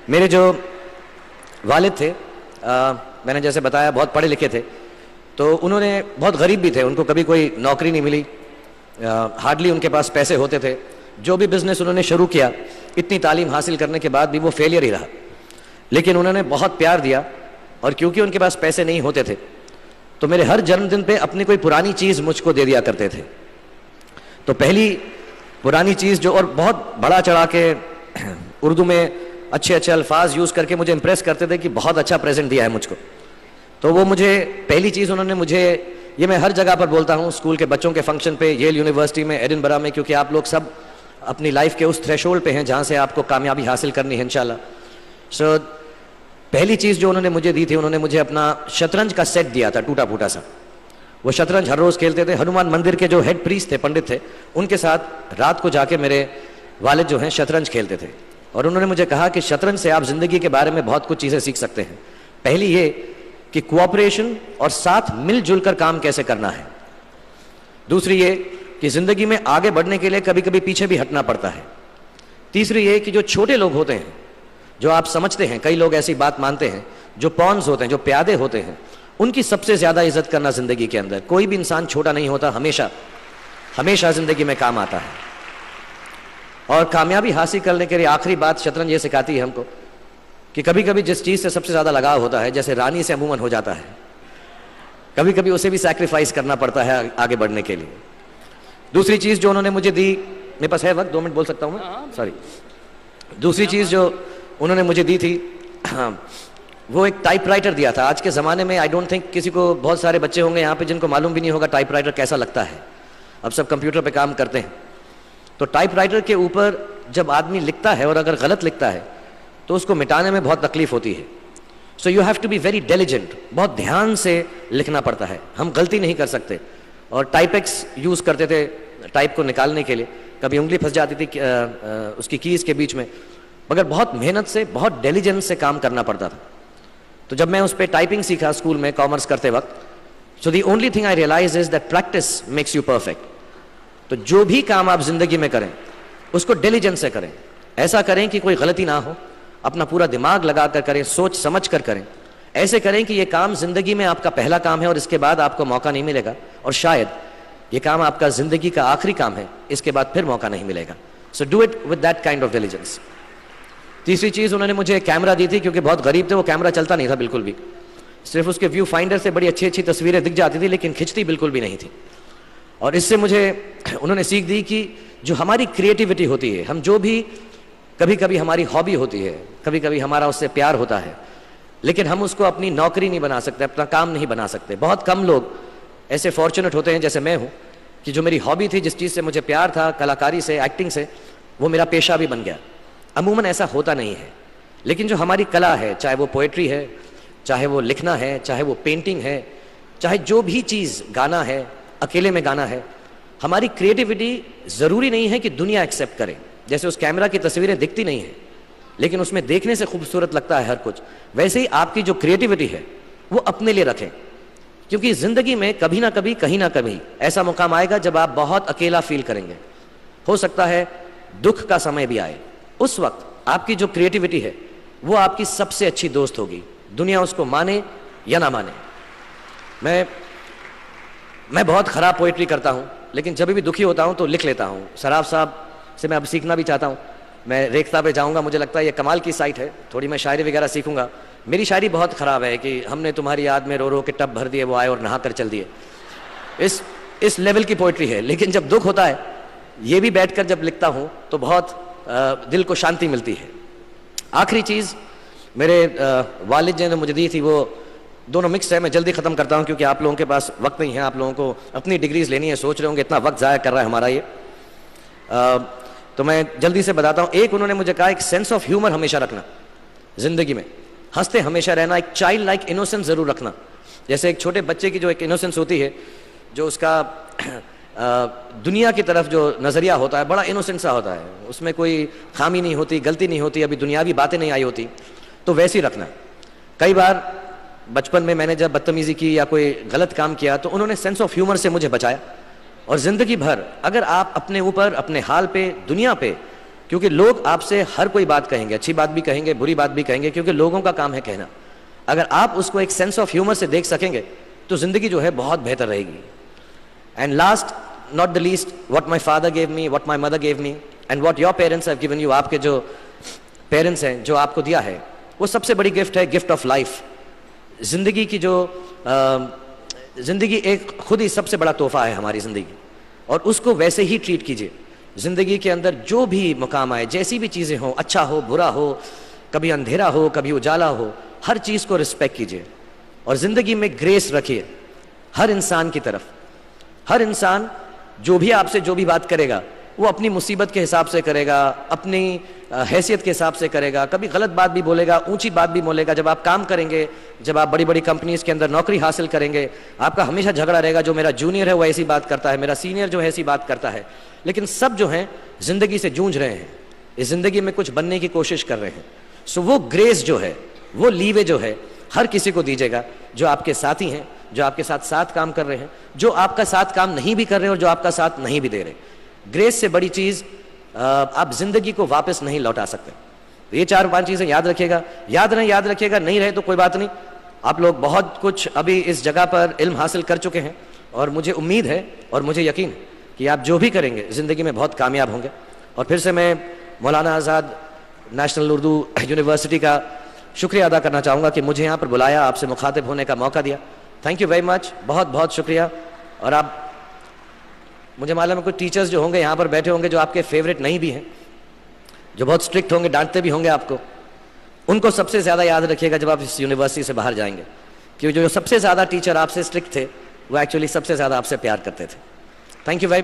मेरे जो वालिद थे, मैंने जैसे बताया बहुत पढ़े लिखे थे, तो उन्होंने बहुत गरीब भी थे, उनको कभी कोई नौकरी नहीं मिली, हार्डली उनके पास पैसे होते थे। जो भी बिजनेस उन्होंने शुरू किया, इतनी तालीम हासिल करने के बाद भी वो फेलियर ही रहा। लेकिन उन्होंने बहुत प्यार दिया, और क्योंकि उनके पास पैसे नहीं होते थे तो मेरे हर जन्मदिन पे अपनी कोई पुरानी चीज़ मुझको दे दिया करते थे। तो पहली पुरानी चीज़ जो, और बहुत बड़ा चढ़ा के उर्दू में अच्छे अच्छे अल्फाज यूज़ करके मुझे इंप्रेस करते थे कि बहुत अच्छा प्रेजेंट दिया है मुझको। तो वो मुझे पहली चीज़ उन्होंने मुझे, ये मैं हर जगह पर बोलता हूँ, स्कूल के बच्चों के फंक्शन पे, येल यूनिवर्सिटी में, एडिनबरा में, क्योंकि आप लोग सब अपनी लाइफ के उस थ्रेशोल्ड पे हैं जहाँ से आपको कामयाबी हासिल करनी है इंशाल्लाह। सो पहली चीज़ जो उन्होंने मुझे दी थी, उन्होंने मुझे अपना शतरंज का सेट दिया था, टूटा फूटा सा। वो शतरंज हर रोज़ खेलते थे। हनुमान मंदिर के जो हेड प्रीस्ट थे, पंडित थे, उनके साथ रात को जाके मेरे वालिद जो हैं शतरंज खेलते थे। और उन्होंने मुझे कहा कि शतरंज से आप ज़िंदगी के बारे में बहुत कुछ चीज़ें सीख सकते हैं। पहली ये कि कोऑपरेशन और साथ मिलजुल कर काम कैसे करना है। दूसरी ये कि ज़िंदगी में आगे बढ़ने के लिए कभी कभी पीछे भी हटना पड़ता है। तीसरी ये कि जो छोटे लोग होते हैं, जो आप समझते हैं, कई लोग ऐसी बात मानते हैं, जो पॉन्स होते हैं, जो प्यादे होते हैं, उनकी सबसे ज़्यादा इज्जत करना ज़िंदगी के अंदर। कोई भी इंसान छोटा नहीं होता, हमेशा हमेशा ज़िंदगी में काम आता है। और कामयाबी हासिल करने के लिए आखिरी बात शतरंज ये सिखाती है हमको कि कभी कभी जिस चीज़ से सबसे ज़्यादा लगाव होता है, जैसे रानी से अमूमन हो जाता है, कभी कभी उसे भी सैक्रिफाइस करना पड़ता है आगे बढ़ने के लिए। दूसरी चीज़ जो उन्होंने मुझे दी, मेरे पास है वक्त, 2 मिनट बोल सकता हूँ मैं, सॉरी। दूसरी चीज़ जो उन्होंने मुझे दी थी, वो एक टाइपराइटर दिया था। आज के ज़माने में आई डोंट थिंक किसी को, बहुत सारे बच्चे होंगे यहाँ पे जिनको मालूम भी नहीं होगा टाइपराइटर कैसा लगता है। अब सब कंप्यूटर पे काम करते हैं। तो टाइपराइटर के ऊपर जब आदमी लिखता है और अगर गलत लिखता है तो उसको मिटाने में बहुत तकलीफ होती है। So you have to be very diligent, बहुत ध्यान से लिखना पड़ता है। हम गलती नहीं कर सकते। और टाइपेक्स यूज़ करते थे टाइप को निकालने के लिए, कभी उंगली फंस जाती थी उसकी कीज़ के बीच में, मगर बहुत मेहनत से, बहुत डेलिजेंस से काम करना पड़ता था। तो जब मैं उस पर टाइपिंग सीखा स्कूल में कॉमर्स करते वक्त, so the only thing I realise is that practice makes you perfect. तो जो भी काम आप जिंदगी में करें उसको डेलिजेंस से करें, ऐसा करें कि कोई गलती ना हो, अपना पूरा दिमाग लगा कर करें, सोच समझ कर करें। ऐसे करें कि ये काम जिंदगी में आपका पहला काम है और इसके बाद आपको मौका नहीं मिलेगा, और शायद ये काम आपका जिंदगी का आखिरी काम है, इसके बाद फिर मौका नहीं मिलेगा। So do it with that kind of diligence. तीसरी चीज़ उन्होंने मुझे कैमरा दी थी, क्योंकि बहुत गरीब थे, वो कैमरा चलता नहीं था बिल्कुल भी, सिर्फ उसके व्यू फाइंडर से बड़ी अच्छी अच्छी तस्वीरें दिख जाती थी, लेकिन खिंचती बिल्कुल भी नहीं थी। और इससे मुझे उन्होंने सीख दी कि जो हमारी क्रिएटिविटी होती है, हम जो भी, कभी कभी हमारी हॉबी होती है, कभी कभी हमारा उससे प्यार होता है, लेकिन हम उसको अपनी नौकरी नहीं बना सकते, अपना काम नहीं बना सकते। बहुत कम लोग ऐसे फॉर्चुनेट होते हैं जैसे मैं हूँ कि जो मेरी हॉबी थी, जिस चीज़ से मुझे प्यार था, कलाकारी से, एक्टिंग से, वो मेरा पेशा भी बन गया। अमूमन ऐसा होता नहीं है। लेकिन जो हमारी कला है, चाहे वो पोएट्री है, चाहे वो लिखना है, चाहे वो पेंटिंग है, चाहे जो भी चीज़, गाना है, अकेले में गाना है, हमारी क्रिएटिविटी ज़रूरी नहीं है कि दुनिया एक्सेप्ट करे। जैसे उस कैमरा की तस्वीरें दिखती नहीं हैं, लेकिन उसमें देखने से खूबसूरत लगता है हर कुछ, वैसे ही आपकी जो क्रिएटिविटी है वो अपने लिए रखें। क्योंकि ज़िंदगी में कभी ना कभी, कहीं ना कभी ऐसा मुकाम आएगा जब आप बहुत अकेला फील करेंगे। हो सकता है दुख का समय भी आए, उस वक्त आपकी जो क्रिएटिविटी है वो आपकी सबसे अच्छी दोस्त होगी, दुनिया उसको माने या ना माने। मैं बहुत ख़राब पोइट्री करता हूँ, लेकिन जब भी दुखी होता हूँ तो लिख लेता हूँ। सराफ साहब से मैं अब सीखना भी चाहता हूँ। मैं रेख्ता पे जाऊँगा, मुझे लगता है ये कमाल की साइट है, थोड़ी मैं शायरी वगैरह सीखूंगा। मेरी शायरी बहुत ख़राब है कि हमने तुम्हारी याद में रो रो के टब भर दिए, वो आए और नहा कर चल दिए। इस लेवल की पोइट्री है। लेकिन जब दुख होता है, ये भी बैठ कर जब लिखता हूँ तो बहुत दिल को शांति मिलती है। आखिरी चीज़ मेरे वालिद जी ने मुझे दी थी, वो दोनों मिक्स है। मैं जल्दी ख़त्म करता हूँ क्योंकि आप लोगों के पास वक्त नहीं है, आप लोगों को अपनी डिग्रीज लेनी है, सोच रहे होंगे इतना वक्त ज़ाया कर रहा है हमारा ये। तो मैं जल्दी से बताता हूँ। एक उन्होंने मुझे कहा, एक सेंस ऑफ ह्यूमर हमेशा रखना ज़िंदगी में, हंसते हमेशा रहना, एक चाइल्ड लाइक इनोसेंस ज़रूर रखना। जैसे एक छोटे बच्चे की जो एक इनोसेंस होती है, जो उसका दुनिया की तरफ जो नज़रिया होता है बड़ा इनोसेंट सा होता है, उसमें कोई खामी नहीं होती, गलती नहीं होती, अभी दुनियावी बातें नहीं आई होती, तो वैसे ही रखना। कई बार बचपन में मैंने जब बदतमीज़ी की या कोई गलत काम किया तो उन्होंने सेंस ऑफ ह्यूमर से मुझे बचाया। और ज़िंदगी भर अगर आप अपने ऊपर, अपने हाल पे, दुनिया पे क्योंकि लोग आपसे हर कोई बात कहेंगे, अच्छी बात भी कहेंगे, बुरी बात भी कहेंगे, क्योंकि लोगों का काम है कहना। अगर आप उसको एक सेंस ऑफ ह्यूमर से देख सकेंगे तो ज़िंदगी जो है बहुत बेहतर रहेगी। And last not the least, what my father gave me, what my mother gave me and what your parents have given you, आपके जो पेरेंट्स हैं जो आपको दिया है, वो सबसे बड़ी गिफ्ट है, गिफ्ट ऑफ लाइफ। ज़िंदगी की जो ज़िंदगी एक खुद ही सबसे बड़ा तोहफा है हमारी ज़िंदगी, और उसको वैसे ही ट्रीट कीजिए। ज़िंदगी के अंदर जो भी मुकाम आए, जैसी भी चीज़ें हों, अच्छा हो बुरा हो, कभी अंधेरा हो कभी उजाला हो, हर चीज़ को रिस्पेक्ट कीजिए और ज़िंदगी में ग्रेस रखिए हर इंसान की तरफ। हर इंसान जो भी आपसे जो भी बात करेगा वो अपनी मुसीबत के हिसाब से करेगा, अपनी हैसियत के हिसाब से करेगा, कभी गलत बात भी बोलेगा, ऊंची बात भी बोलेगा। जब आप काम करेंगे, जब आप बड़ी बड़ी कंपनीज के अंदर नौकरी हासिल करेंगे, आपका हमेशा झगड़ा रहेगा, जो मेरा जूनियर है वो ऐसी बात करता है, मेरा सीनियर जो है ऐसी बात करता है। लेकिन सब जो हैं ज़िंदगी से जूझ रहे हैं, इस ज़िंदगी में कुछ बनने की कोशिश कर रहे हैं। सो वो ग्रेस जो है, वो लीवे जो है, हर किसी को दीजिएगा जो आपके साथी हैं, जो आपके साथ साथ काम कर रहे हैं, जो आपका साथ काम नहीं भी कर रहे हैं और जो आपका साथ नहीं भी दे रहे। ग्रेस से बड़ी चीज़ आप ज़िंदगी को वापस नहीं लौटा सकते। तो ये 4-5 चीज़ें याद रखिएगा। याद रखिएगा, नहीं रहे तो कोई बात नहीं। आप लोग बहुत कुछ अभी इस जगह पर इल्म हासिल कर चुके हैं और मुझे उम्मीद है और मुझे यकीन है कि आप जो भी करेंगे ज़िंदगी में बहुत कामयाब होंगे। और फिर से मैं मौलाना आज़ाद नेशनल उर्दू यूनिवर्सिटी का शुक्रिया अदा करना चाहूँगा कि मुझे यहाँ पर बुलाया, आपसे मुखातिब होने का मौका दिया। थैंक यू वेरी मच, बहुत बहुत शुक्रिया। और आप, मुझे मालूम है कुछ टीचर्स जो होंगे यहाँ पर बैठे होंगे जो आपके फेवरेट नहीं भी हैं, जो बहुत स्ट्रिक्ट होंगे, डांटते भी होंगे आपको, उनको सबसे ज़्यादा याद रखिएगा जब आप इस यूनिवर्सिटी से बाहर जाएंगे, क्योंकि जो सबसे ज़्यादा टीचर आपसे स्ट्रिक्ट थे वो एक्चुअली सबसे ज़्यादा आपसे प्यार करते थे। Thank you very